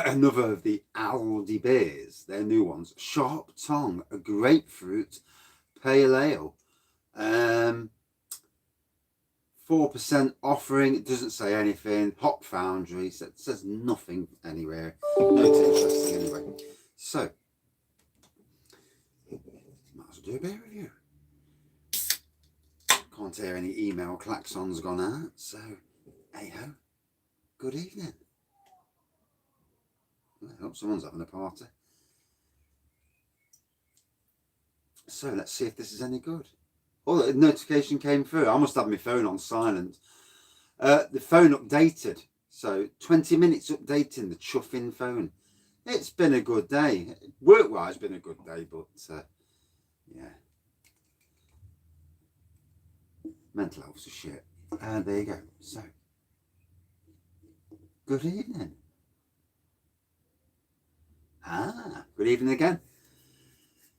another of the Aldi beers, their new ones, Sharp Tongue, a grapefruit pale ale. 4% offering. It doesn't say anything. Hop Foundry. So it says nothing anywhere. No, it's interesting anyway. So, might as well do a beer review. Can't hear any email klaxons gone out. So, hey ho. Good evening. I hope someone's having a party. So let's see if this is any good. Oh, the notification came through. I must have my phone on silent. The phone updated. So 20 minutes updating the chuffing phone. It's been a good day. Work-wise, been a good day, but yeah. Mental health's a shit. There you go. So, good evening. Good evening again.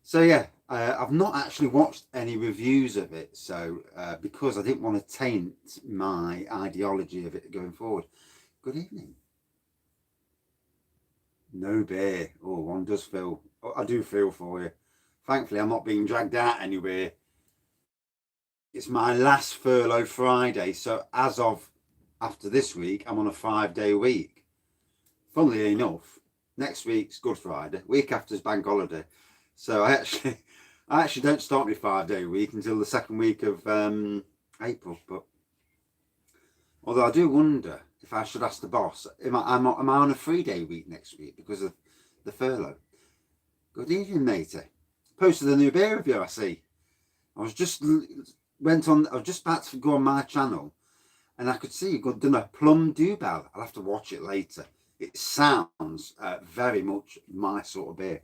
So yeah, I've not actually watched any reviews of it, so because I didn't want to taint my ideology of it going forward. Good evening. No beer. Oh, one does feel. I do feel for you. Thankfully, I'm not being dragged out anywhere. It's my last furlough Friday, so as of after this week, I'm on a 5-day week. Funnily enough, next week's Good Friday. Week after's Bank Holiday. So I actually don't start my 5-day week until the second week of April. But although I do wonder if I should ask the boss, am I on a 3-day week next week because of the furlough? Good evening, matey. Posted a new beer review. I see. I was just about to go on my channel, and I could see you've done a plum dewbell. I'll have to watch it later. It sounds very much my sort of beer.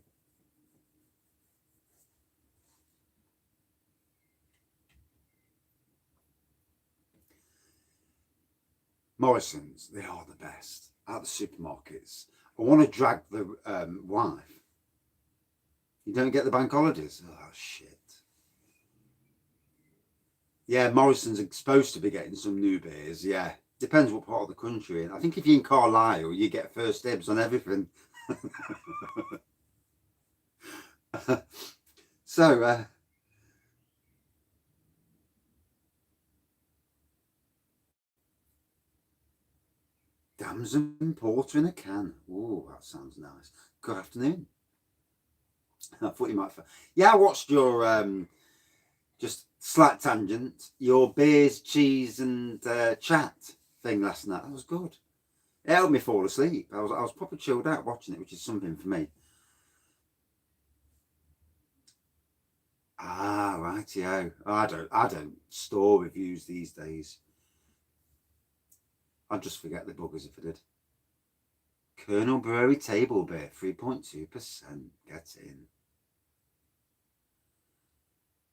Morrison's, they are the best at the supermarkets. I want to drag the wife. You don't get the bank holidays? Oh, shit. Yeah, Morrison's are supposed to be getting some new beers, yeah. Depends what part of the country you're in. I think if you're in Carlisle, you get first dibs on everything. So, Damson Porter in a can. Oh, that sounds nice. Good afternoon. I thought you might. Yeah, I watched your just slight tangent. Your beers, cheese, and chat thing last night. That was good. It helped me fall asleep. I was proper chilled out watching it, which is something for me. Ah, rightio. I don't store reviews these days. I'd just forget the buggers if I did. Colonel Brewery Table Beer, 3.2%. Get in.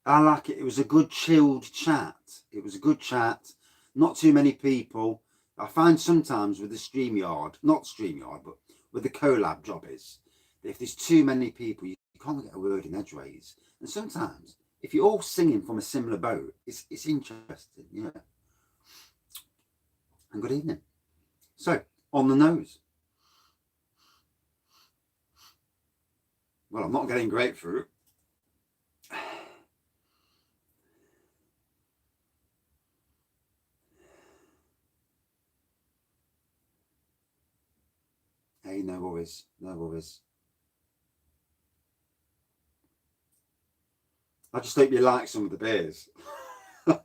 I like it. It was a good chilled chat. It was a good chat. Not too many people. I find sometimes with the not StreamYard, but with the collab job is, if there's too many people, you can't get a word in edgeways. And sometimes, if you're all singing from a similar boat, it's interesting, yeah. And good evening. So, on the nose. Well, I'm not getting grapefruit. Hey, no worries, no worries. I just hope you like some of the beers. Because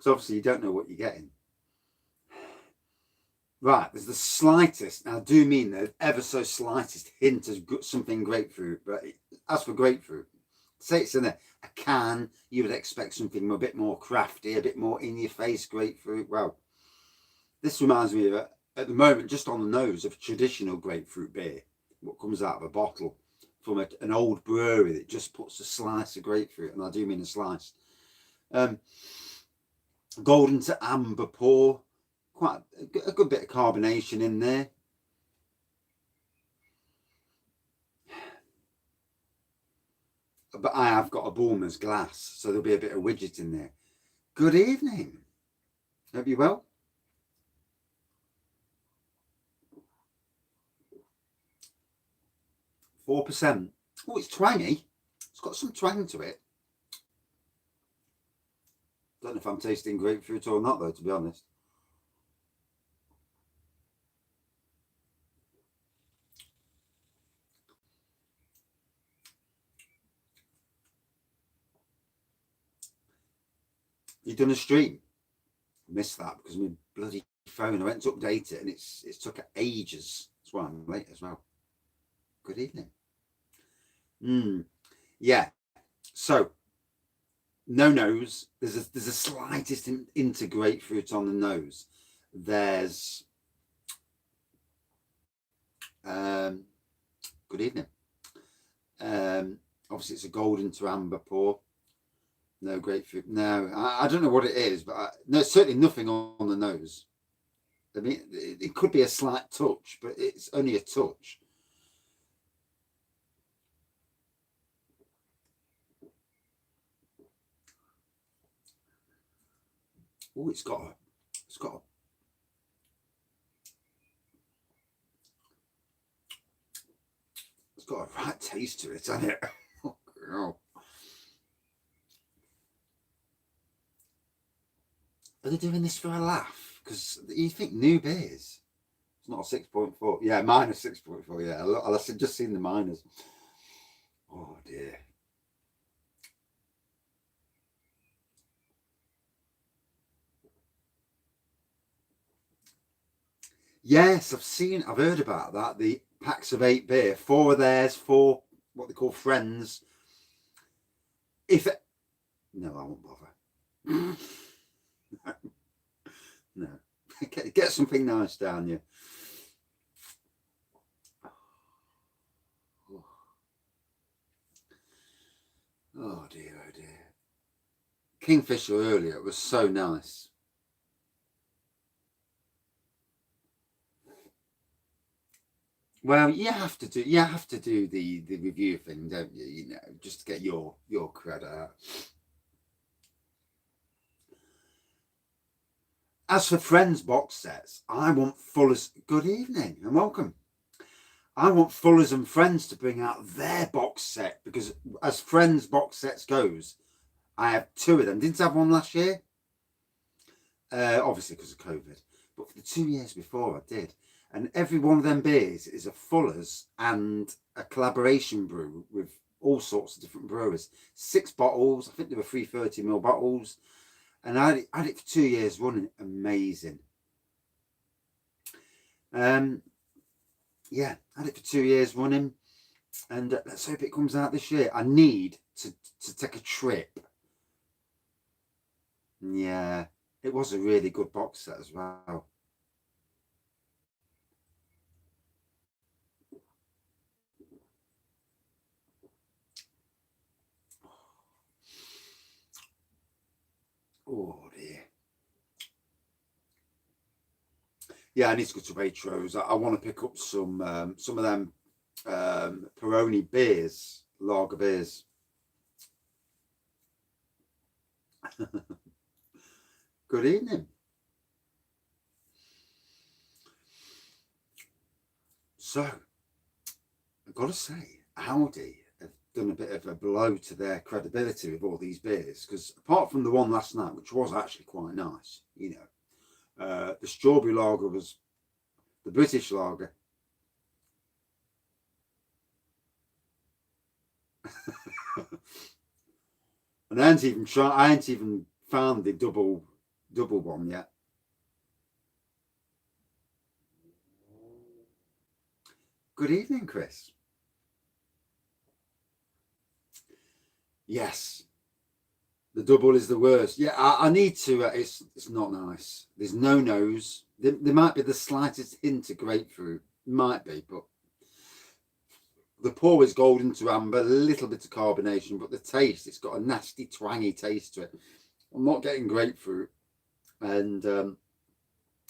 obviously you don't know what you're getting. Right, there's the slightest, now I do mean the ever so slightest hint of something grapefruit, but as for grapefruit, say it's in a can, you would expect something a bit more crafty, a bit more in your face grapefruit. Well, this reminds me of, at the moment, just on the nose, of traditional grapefruit beer, what comes out of a bottle from an old brewery that just puts a slice of grapefruit, and I do mean a slice. Golden to amber pour, quite a good bit of carbonation in there. But I have got a Bulmer's glass, so there'll be a bit of widget in there. Good evening. Hope you're well. 4%. Oh, it's twangy. It's got some twang to it. Don't know if I'm tasting grapefruit or not, though, to be honest. You done a stream? Missed that because my bloody phone. I went to update it and it's took ages. That's why I'm late as well. Good evening. Yeah. So no nose. There's a slightest into grapefruit on the nose. There's good evening. Obviously it's a golden to amber pour. No grapefruit. No, I don't know what it is, but no, certainly nothing on the nose. I mean, it could be a slight touch, but it's only a touch. Oh, it's got a right taste to it, hasn't it? Oh, girl. Are they doing this for a laugh? Because you think new beers. It's not a 6.4. Yeah, minus 6.4. Yeah, I've just seen the minus. Oh, dear. Yes, I've heard about that. The packs of 8 beer, 4 of theirs, 4 what they call friends. No, I won't bother. No. Get something nice down you. Oh dear, oh dear. Kingfisher earlier was so nice. Well, you have to do the review thing, don't you? You know, just to get your credit out. As for Friends box sets, I want Fuller's. Good evening and welcome. I want Fuller's and Friends to bring out their box set because, as Friends box sets goes, I have 2 of them. Didn't I have one last year? Obviously because of COVID, but for the 2 years before I did. And every one of them beers is a Fuller's and a collaboration brew with all sorts of different brewers. 6 bottles, I think there were 330ml bottles. And I had it for 2 years running. Amazing. Yeah, I had it for 2 years running. And let's hope it comes out this year. I need to take a trip. Yeah, it was a really good box set as well. Oh dear. Yeah, I need to go to Waitrose. I want to pick up some of them Peroni beers, lager beers. Good evening. So, I've got to say, Aldi have done a bit of a blow to their credibility with all these beers because apart from the one last night, which was actually quite nice, you know, the strawberry lager was the British lager. And I ain't even found the double one yet. Good evening, Chris. Yes, the double is the worst. Yeah, I need to. It's not nice. There's no nose. There might be the slightest hint of grapefruit. Might be, but the pour is golden to amber. A little bit of carbonation, but the taste, it's got a nasty, twangy taste to it. I'm not getting grapefruit, and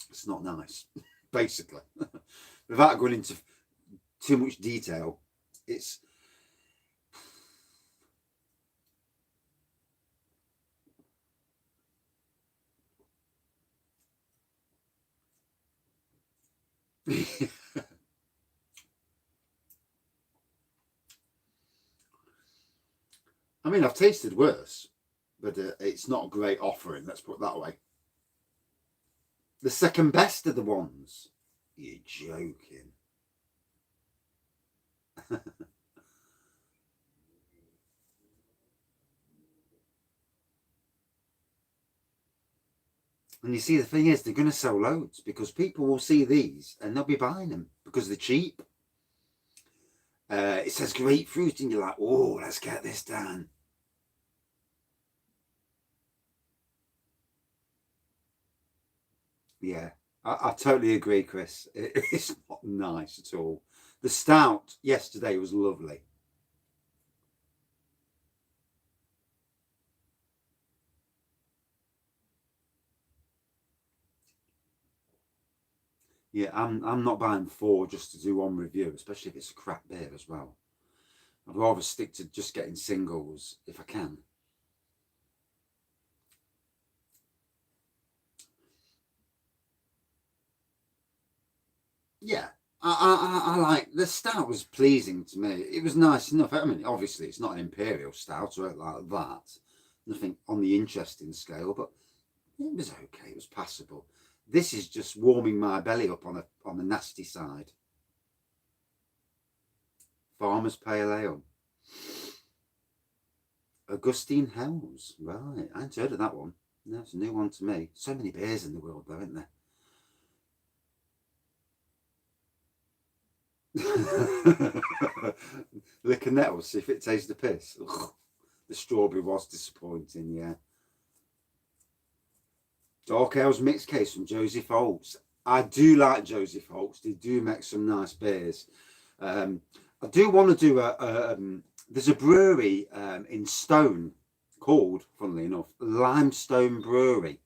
it's not nice. Basically, without going into too much detail, it's mean, I've tasted worse, but it's not a great offering, let's put it that way. The second best of the ones. You're joking. And you see, the thing is, they're going to sell loads because people will see these and they'll be buying them because they're cheap. It says grapefruit and you're like, oh, let's get this down. Yeah, I totally agree, Chris. It's not nice at all. The stout yesterday was lovely. Yeah, I'm not buying 4 just to do one review, especially if it's a crap beer as well. I'd rather stick to just getting singles if I can. Yeah, I like the stout was pleasing to me. It was nice enough. I mean, obviously it's not an imperial stout or anything like that. Nothing on the interesting scale, but it was okay. It was passable. This is just warming my belly up on the nasty side. Farmer's Pale Ale. Augustine Hells. Right, I hadn't heard of that one. No, it's a new one to me. So many beers in the world, though, isn't there? Lick a nettle, see if it tastes the piss. Ugh. The strawberry was disappointing, yeah. Dark Ales mixed case from Josie Folks. I do like Josie Folks. They do make some nice beers. I do want to do there's a brewery in Stone called, funnily enough, Limestone Brewery.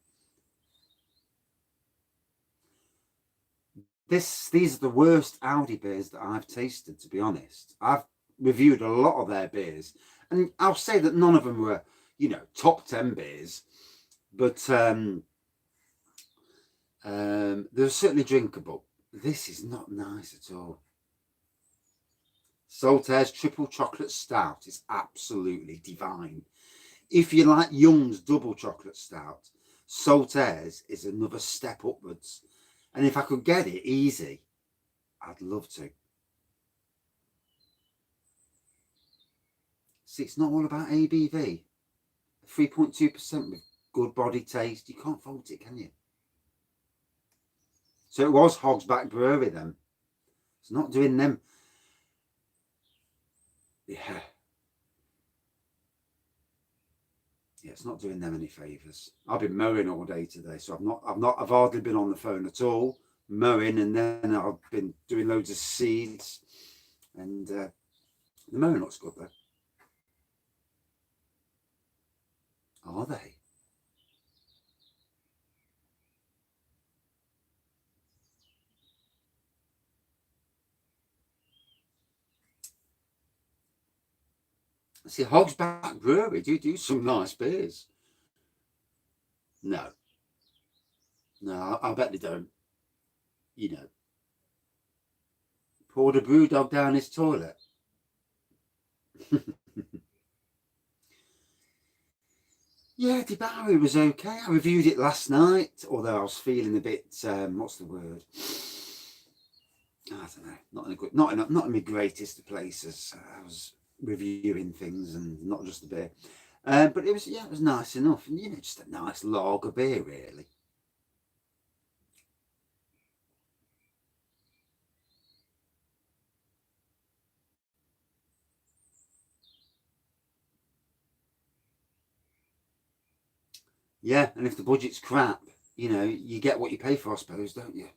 These are the worst Aldi beers that I've tasted, to be honest. I've reviewed a lot of their beers, and I'll say that none of them were, top 10 beers, but they're certainly drinkable. This is not nice at all. Saltaire's Triple Chocolate Stout is absolutely divine. If you like Young's Double Chocolate Stout, Saltaire's is another step upwards. And if I could get it easy, I'd love to. See, it's not all about ABV. 3.2% with good body taste. You can't fault it, can you? So it was Hogsback Brewery then. It's not doing them. Yeah. Yeah, it's not doing them any favours. I've been mowing all day today, so I've hardly been on the phone at all. Mowing, and then I've been doing loads of seeds, and the mowing looks good though. Are they? See, Hogsback Brewery do some nice beers. No, I bet they don't. Poured a brew dog down his toilet. Yeah, Debari was okay. I reviewed it last night, although I was feeling a bit. What's the word? I don't know. Not in my greatest of places. I was reviewing things and not just the beer. But it was nice enough, and just a nice lager beer, really. Yeah, and if the budget's crap, you get what you pay for, I suppose, don't you?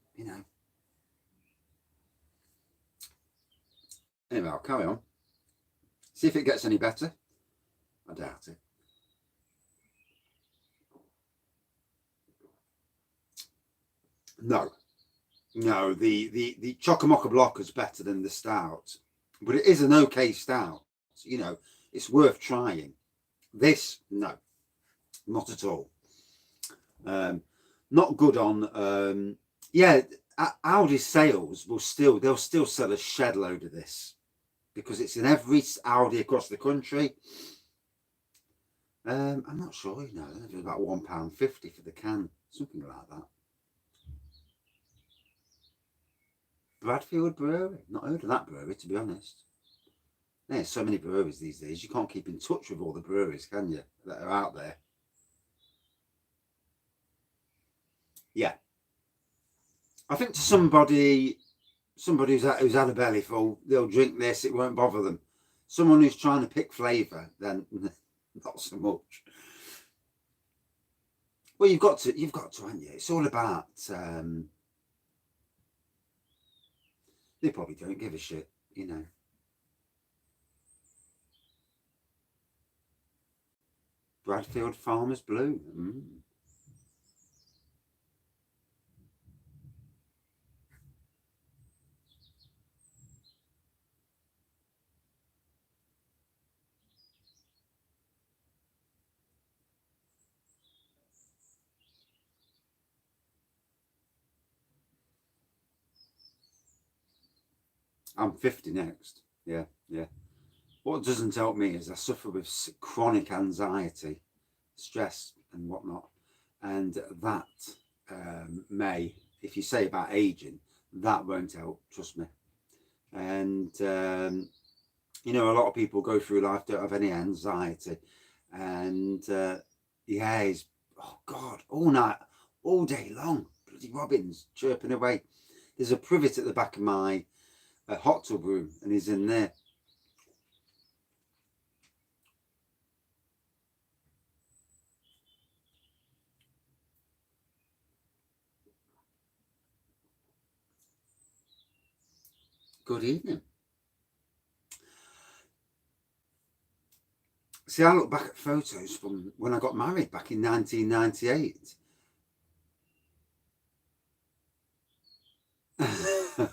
Anyway, I'll carry on. See if it gets any better. I doubt it. No, the Chocomocha Block is better than the stout, but it is an okay stout. It's worth trying. This, no, not at all. Not good on. Yeah, Aldi's sales they'll still sell a shed load of this because it's in every Aldi across the country. I'm not sure, you know. I think it was about £1.50 for the can, something like that. Bradfield Brewery. Not heard of that brewery, to be honest. There's so many breweries these days. You can't keep in touch with all the breweries, can you, that are out there? Yeah. I think to somebody who's had a belly full, they'll drink this, it won't bother them. Someone who's trying to pick flavour, then not so much. Well, you've got to, haven't you? It's all about, they probably don't give a shit, you know. Bradfield Farmers Blue. I'm 50 next. Yeah, yeah. What doesn't help me is I suffer with chronic anxiety, stress, and whatnot. And that may, if you say about aging, that won't help, trust me. And, you know, a lot of people go through life, don't have any anxiety. And yeah, it's, oh God, all night, all day long, bloody robins chirping away. There's a privet at the back of my hot tub room, and he's in there. Good evening. See, I look back at photos from when I got married back in 1998.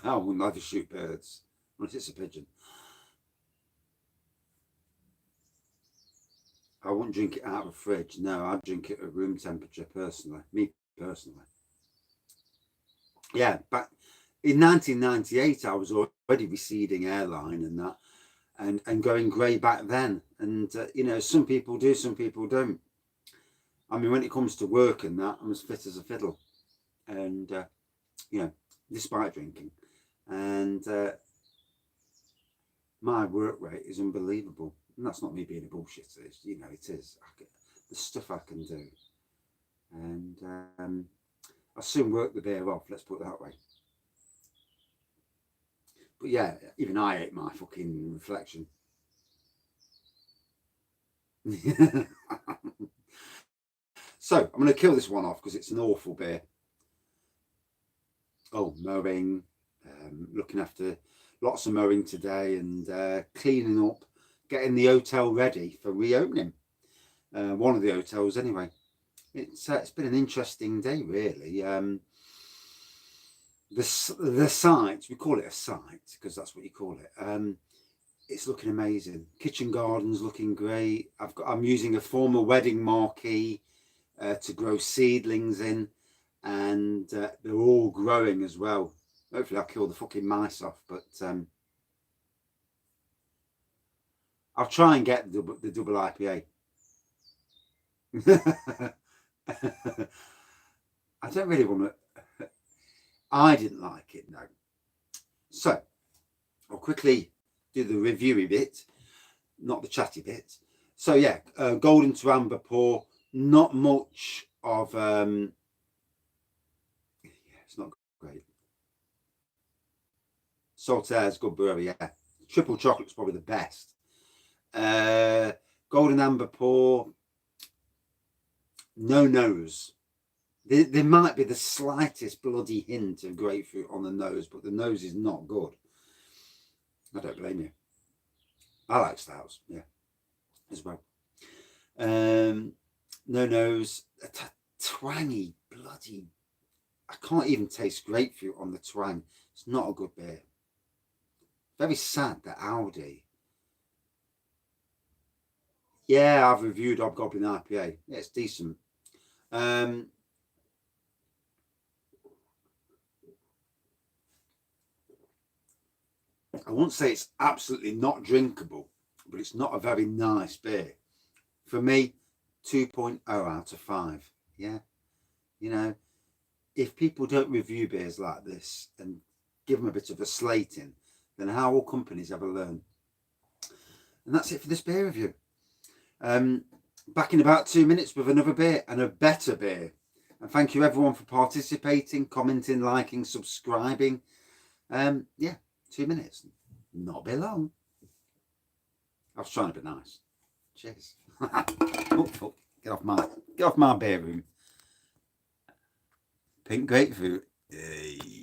I wouldn't like to shoot birds unless it's a pigeon. I wouldn't drink it out of a fridge. No, I'd drink it at room temperature personally. Me personally. Yeah, but in 1998, I was already receding airline and that, and going grey back then. And, you know, some people do, some people don't. I mean, when it comes to work and that, I'm as fit as a fiddle. And, you know, despite drinking. And my work rate is unbelievable. And that's not me being a bullshitter. It's, you know, it is. The stuff I can do. And I'll soon work the beer off, let's put it that way. But yeah, even I hate my fucking reflection. So I'm going to kill this one off because it's an awful beer. Oh, mowing, looking after lots of mowing today, and cleaning up, getting the hotel ready for reopening. One of the hotels, anyway. It's been an interesting day, really. The site, we call it a site because that's what you call it. It's looking amazing. Kitchen garden's looking great. I'm using a former wedding marquee to grow seedlings in, and they're all growing as well. Hopefully I'll kill the fucking mice off, but I'll try and get the double IPA. I don't really want to. I didn't like it, no. So I'll quickly do the reviewy bit, not the chatty bit. So yeah, golden to amber pour. Not much of. Yeah, it's not great. Saltaire's good brewery, yeah. Triple chocolate's probably the best. Golden amber pour. No nose. There might be the slightest bloody hint of grapefruit on the nose, but the nose is not good. I don't blame you. I like stouts, yeah, as well. No nose. Twangy, bloody. I can't even taste grapefruit on the twang. It's not a good beer. Very sad that Aldi. Yeah, I've reviewed Hobgoblin IPA. Yeah, it's decent. I won't say it's absolutely not drinkable, but it's not a very nice beer. For me, 2.0 out of 5. Yeah. You know, if people don't review beers like this and give them a bit of a slating, then how will companies ever learn? And that's it for this beer review. Back in about 2 minutes with another beer and a better beer. And thank you everyone for participating, commenting, liking, subscribing. Yeah, 2 minutes. Not a bit long. I was trying to be nice. Cheers. Oh, get off my beer room. Pink grapefruit. Hey.